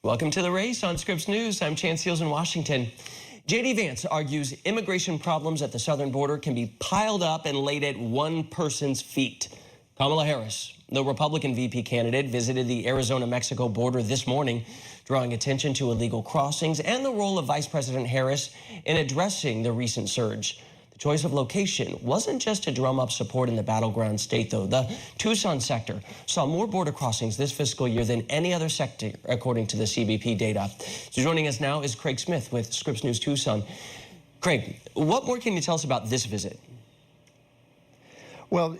Welcome to The Race on Scripps News. I'm Chance Seals in Washington. J.D. Vance argues immigration problems at the southern border can be piled up and laid at one person's feet. Kamala Harris, the Republican VP candidate, visited the Arizona-Mexico border this morning, drawing attention to illegal crossings and the role of Vice President Harris in addressing the recent surge. The choice of location wasn't just to drum up support in the battleground state, though. The Tucson sector saw more border crossings this fiscal year than any other sector, according to the CBP data. So joining us now is Craig Smith with Scripps News Tucson. Craig, what more can you tell us about this visit? Well,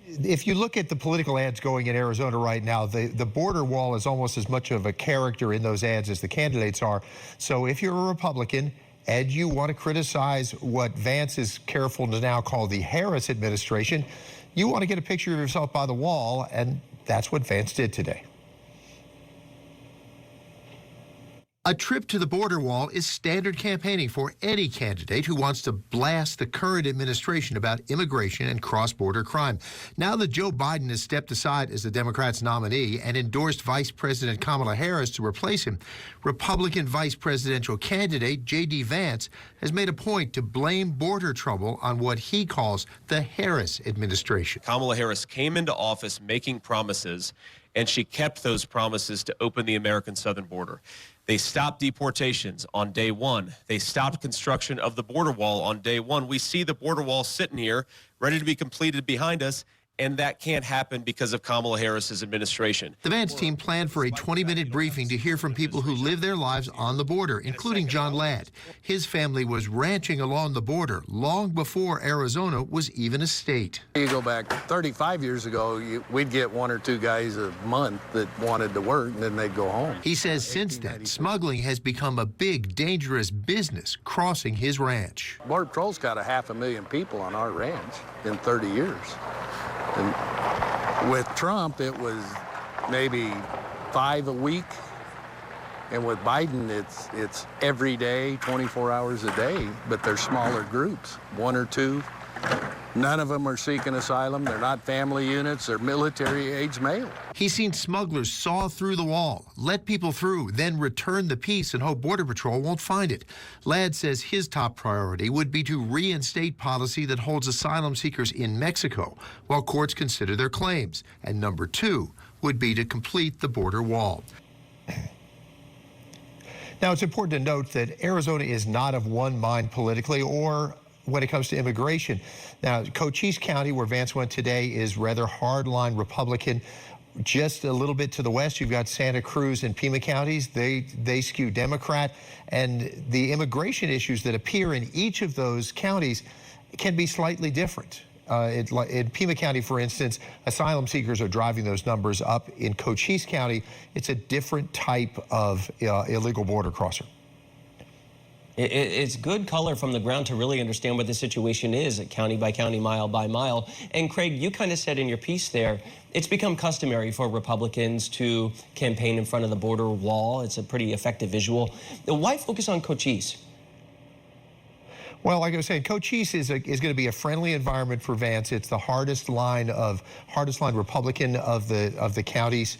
if you look at the political ads going in Arizona right now, the border wall is almost as much of a character in those ads as the candidates are. So if you're a Republican and you want to criticize what Vance is careful to now call the Harris administration, you want to get a picture of yourself by the wall, and that's what Vance did today. A trip to the border wall is standard campaigning for any candidate who wants to blast the current administration about immigration and cross-border crime. Now that Joe Biden has stepped aside as the Democrats' nominee and endorsed Vice President Kamala Harris to replace him, Republican vice presidential candidate J.D. Vance has made a point to blame border trouble on what he calls the Harris administration. Kamala Harris came into office making promises, and she kept those promises to open the American southern border. They stopped deportations on day one. They stopped construction of the border wall on day one. We see the border wall sitting here, ready to be completed behind us, and that can't happen because of Kamala Harris's administration. The Vance team planned for a 20-minute briefing to hear from people who live their lives on the border, including John Ladd. His family was ranching along the border long before Arizona was even a state. You go back 35 years ago, we'd get one or two guys a month that wanted to work, and then they'd go home. He says since then, smuggling has become a big, dangerous business crossing his ranch. Border Patrol's got 500,000 people on our ranch in 30 years. And with Trump, it was maybe 5 a week. And with Biden, it's every day, 24 hours a day, but they're smaller groups, 1 or 2. None of them are seeking asylum. They're not family units. They're military-age male. He's seen smugglers saw through the wall, let people through, then return the piece and hope Border Patrol won't find it. Ladd says his top priority would be to reinstate policy that holds asylum seekers in Mexico while courts consider their claims. And number 2 would be to complete the border wall. Now, it's important to note that Arizona is not of one mind politically or when it comes to immigration. Now, Cochise County, where Vance went today, is rather hardline Republican. Just a little bit to the west, you've got Santa Cruz and Pima counties. They skew Democrat. And the immigration issues that appear in each of those counties can be slightly different. In Pima County, for instance, asylum seekers are driving those numbers up. In Cochise County, it's a different type of illegal border crosser. It's good color from the ground to really understand what the situation is, county by county, mile by mile. And Craig, you kind of said in your piece there, it's become customary for Republicans to campaign in front of the border wall. It's a pretty effective visual. Why focus on Cochise? Well, like I was saying, Cochise is going to be a friendly environment for Vance. It's the hardest line Republican of the counties.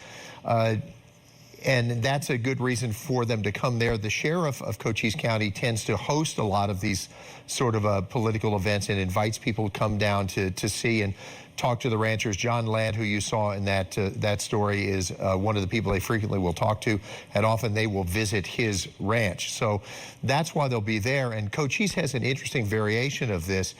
And that's a good reason for them to come there. The sheriff of Cochise County tends to host a lot of these sort of political events and invites people to come down to see and talk to the ranchers. John Ladd, who you saw in that story, is one of the people they frequently will talk to, and often they will visit his ranch. So that's why they'll be there. And Cochise has an interesting variation of this.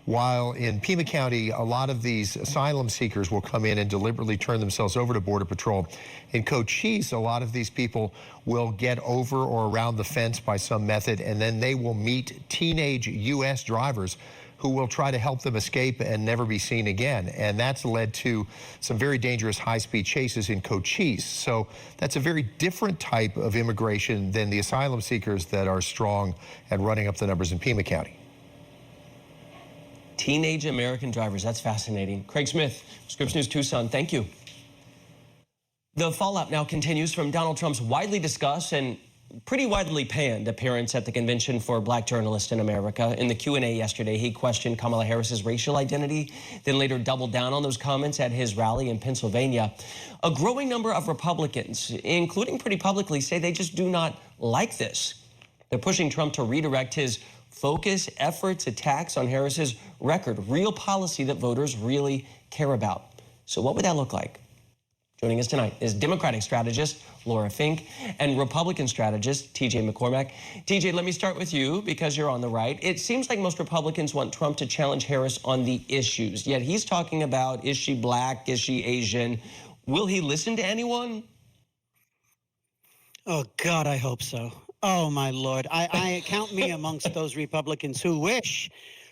While in Pima County, a lot of these asylum seekers will come in and deliberately turn themselves over to Border Patrol. In Cochise, a lot of these people will get over or around the fence by some method, and then they will meet teenage U.S. drivers who will try to help them escape and never be seen again. And that's led to some very dangerous high-speed chases in Cochise. So that's a very different type of immigration than the asylum seekers that are strong and running up the numbers in Pima County. Teenage American drivers, that's fascinating. Craig Smith, Scripps News Tucson, thank you. The fallout now continues from Donald Trump's widely discussed and pretty widely panned appearance at the Convention for Black Journalists in America. In the Q&A yesterday, he questioned Kamala Harris's racial identity, then later doubled down on those comments at his rally in Pennsylvania. A growing number of Republicans, including pretty publicly, say they just do not like this. They're pushing Trump to redirect his focus, efforts, attacks on Harris's record, real policy that voters really care about. So what would that look like? Joining us tonight is Democratic strategist Laura Fink and Republican strategist TJ McCormack. TJ, let me start with you because you're on the right. It seems like most Republicans want Trump to challenge Harris on the issues, yet he's talking about, is she black, is she Asian? Will he listen to anyone? Oh, God, I hope so. Oh, my Lord. I count me amongst those Republicans who wish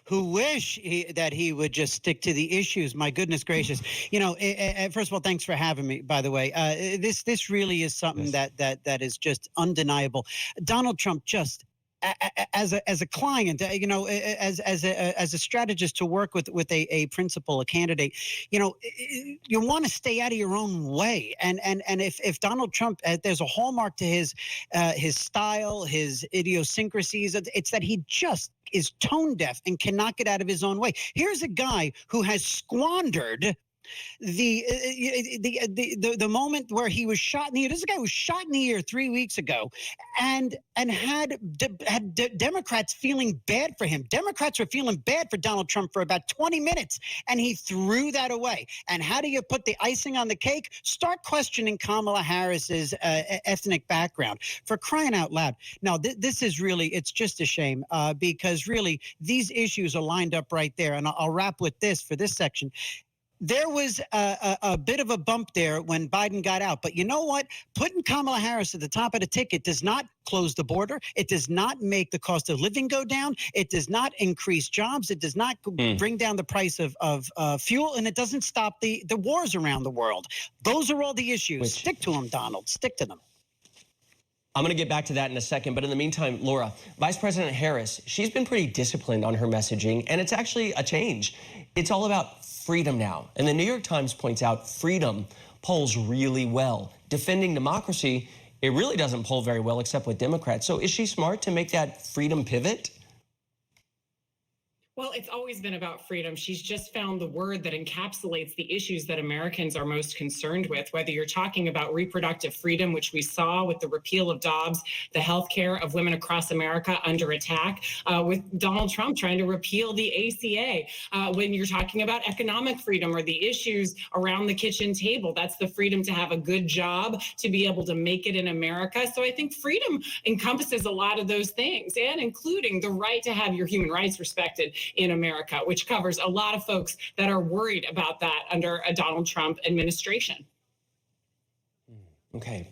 that he would just stick to the issues. My goodness gracious. You know, first of all, thanks for having me, by the way. This really is something that is just undeniable. Donald Trump just as a client, you know, as a strategist to work with a principal, a candidate, you know, you want to stay out of your own way. And if Donald Trump, there's a hallmark to his style, his idiosyncrasies, it's that he just is tone deaf and cannot get out of his own way. Here's a guy who has squandered the moment where he was shot in the ear. This guy was shot in the ear 3 weeks ago, and had Democrats feeling bad for him. Democrats were feeling bad for Donald Trump for about 20 minutes, and he threw that away. And how do you put the icing on the cake? Start questioning Kamala Harris's ethnic background. For crying out loud. Now, this is really, it's just a shame because really these issues are lined up right there. And I'll wrap with this for this section. There was a bit of a bump there when Biden got out. But you know what? Putting Kamala Harris at the top of the ticket does not close the border. It does not make the cost of living go down. It does not increase jobs. It does not bring down the price of fuel. And it doesn't stop the wars around the world. Those are all the issues. Stick to them, Donald. Stick to them. I'm going to get back to that in a second. But in the meantime, Laura, Vice President Harris, she's been pretty disciplined on her messaging. And it's actually a change. It's all about freedom now. And the New York Times points out freedom polls really well. Defending democracy, it really doesn't poll very well except with Democrats. So is she smart to make that freedom pivot? Well, it's always been about freedom. She's just found the word that encapsulates the issues that Americans are most concerned with, whether you're talking about reproductive freedom, which we saw with the repeal of Dobbs, the health care of women across America under attack, with Donald Trump trying to repeal the ACA. When you're talking about economic freedom or the issues around the kitchen table, that's the freedom to have a good job, to be able to make it in America. So I think freedom encompasses a lot of those things, and including the right to have your human rights respected in America, which covers a lot of folks that are worried about that under a Donald Trump administration. Okay.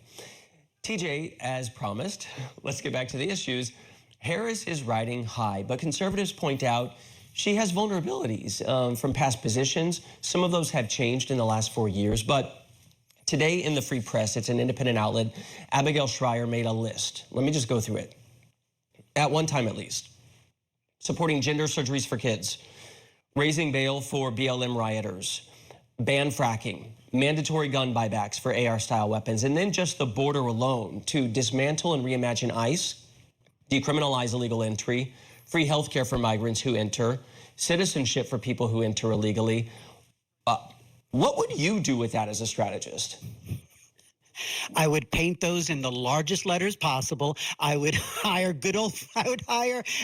TJ, as promised, let's get back to the issues. Harris is riding high, but conservatives point out she has vulnerabilities from past positions. Some of those have changed in the last 4 years, but today in the Free Press, it's an independent outlet, Abigail Schreier made a list. Let me just go through it. At one time at least. Supporting gender surgeries for kids, raising bail for BLM rioters, ban fracking, mandatory gun buybacks for AR-style weapons, and then just the border alone to dismantle and reimagine ICE, decriminalize illegal entry, free health care for migrants who enter, citizenship for people who enter illegally. What would you do with that as a strategist? I would paint those in the largest letters possible. I would hire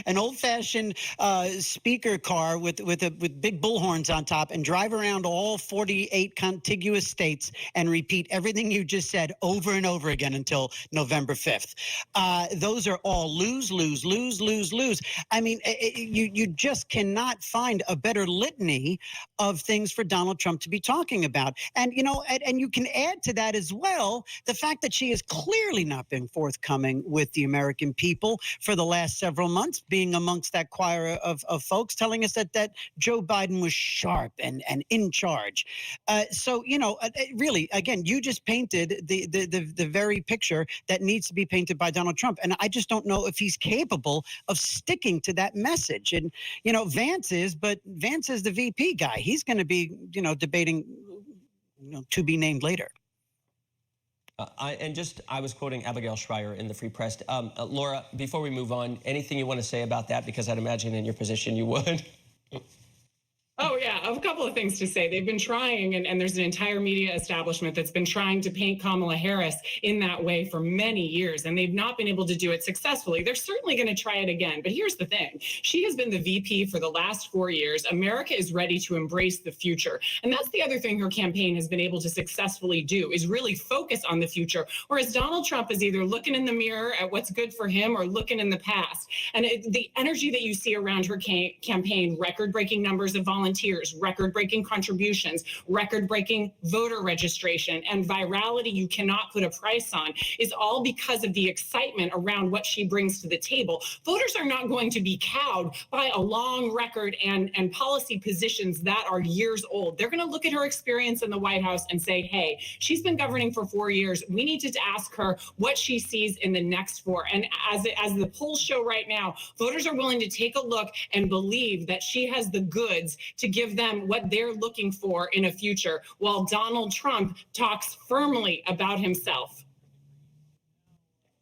an old-fashioned speaker car with big bullhorns on top and drive around all 48 contiguous states and repeat everything you just said over and over again until November 5th. Those are all lose, lose, lose, lose, lose. I mean, you just cannot find a better litany of things for Donald Trump to be talking about. And, you know, and you can add to that as well the fact that she has clearly not been forthcoming with the American people for the last several months, being amongst that choir of folks telling us that Joe Biden was sharp and in charge. So, you know, really, again, you just painted the very picture that needs to be painted by Donald Trump. And I just don't know if he's capable of sticking to that message. And, you know, Vance is the VP guy. He's going to be, you know, debating, you know, to be named later. I was quoting Abigail Schreier in the Free Press. Laura, before we move on, anything you want to say about that? Because I'd imagine in your position you would. Oh, yeah, I have a couple of things to say. They've been trying, and there's an entire media establishment that's been trying to paint Kamala Harris in that way for many years, and they've not been able to do it successfully. They're certainly going to try it again. But here's the thing. She has been the VP for the last 4 years. America is ready to embrace the future. And that's the other thing her campaign has been able to successfully do, is really focus on the future, whereas Donald Trump is either looking in the mirror at what's good for him or looking in the past. And the energy that you see around her campaign, record-breaking numbers of volunteers, record-breaking contributions, record-breaking voter registration, and virality you cannot put a price on, is all because of the excitement around what she brings to the table. Voters are not going to be cowed by a long record and policy positions that are years old. They're going to look at her experience in the White House and say, hey, she's been governing for 4 years. We need to ask her what she sees in the next 4. And as the polls show right now, voters are willing to take a look and believe that she has the goods to give them what they're looking for in a future, while Donald Trump talks firmly about himself.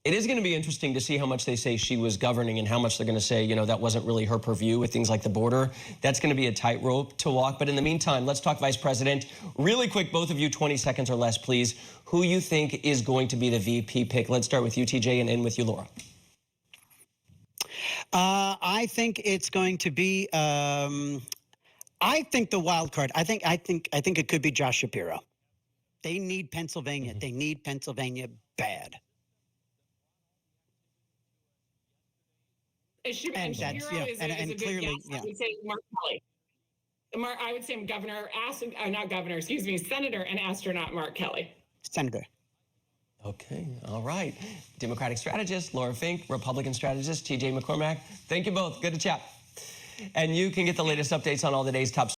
It is going to be interesting to see how much they say she was governing and how much they're going to say, you know, that wasn't really her purview with things like the border. That's going to be a tightrope to walk. But in the meantime, let's talk Vice President. Really quick, both of you, 20 seconds or less, please. Who you think is going to be the VP pick? Let's start with you, TJ, and end with you, Laura. I think it's going to be. I think the wild card. I think it could be Josh Shapiro. They need Pennsylvania. They need Pennsylvania bad. And Shapiro is a good clearly, guess. I would say Mark Kelly. I would say Senator and astronaut Mark Kelly. Senator. Okay, all right. Democratic strategist Laura Fink, Republican strategist TJ McCormack. Thank you both. Good to chat. And you can get the latest updates on all the day's top